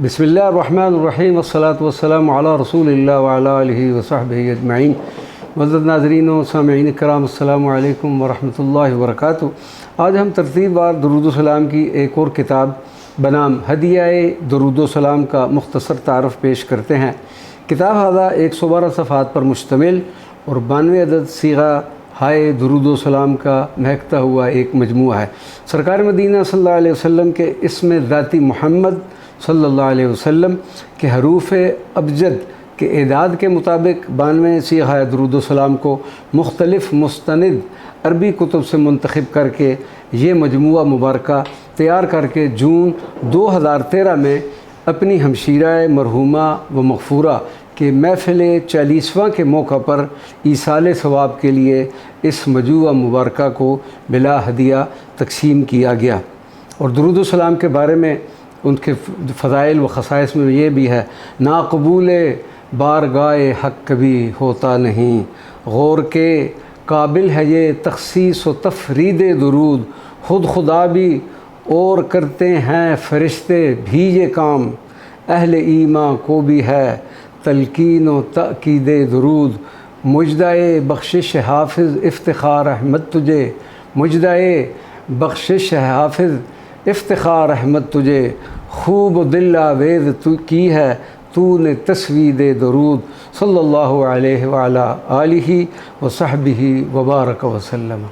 بسم اللہ الرحمن الرحیم والصلاة والسلام علی رسول اللہ وعلی آلہ وصحبہ اجمعین۔ معزز ناظرین و سامعین کرام، السلام علیکم ورحمۃ اللہ وبرکاتہ۔ آج ہم ترتیب وار درود و سلام کی ایک اور کتاب بنام ہدیہ درود و سلام کا مختصر تعارف پیش کرتے ہیں۔ کتاب ہذا 112 صفحات پر مشتمل اور 92 عدد صیغہ ہائے درود و سلام کا مہکتا ہوا ایک مجموعہ ہے۔ سرکار مدینہ صلی اللہ علیہ وسلم کے اسم ذاتی محمد صلی اللہ علیہ وسلم کے حروف ابجد کے اعداد کے مطابق 92 صیغہ درود و سلام کو مختلف مستند عربی کتب سے منتخب کر کے یہ مجموعہ مبارکہ تیار کر کے جون 2013 میں اپنی ہمشیرہ مرحومہ و مغفورہ کہ محفل 40واں کے موقع پر ایصال ثواب کے لیے اس مجموعہ مبارکہ کو بلا ہدیہ تقسیم کیا گیا۔ اور درود و سلام کے بارے میں ان کے فضائل و خصائص میں یہ بھی ہے: ناقبول بارگاہ حق کبھی ہوتا نہیں، غور کے قابل ہے یہ تخصیص و تفرید درود، خود خدا بھی اور کرتے ہیں فرشتے بھی یہ کام، اہل ایمان کو بھی ہے تلقین و تأکید درود، مجدائے بخشش حافظ افتخار احمد تجھے، مجدائے بخشش حافظ افتخار احمد تجھے، خوب و دل آویز تو کی ہے تو نے تسوید درود، صلی اللہ علیہ وعلی آلہ وصحبہ وبارک وسلم۔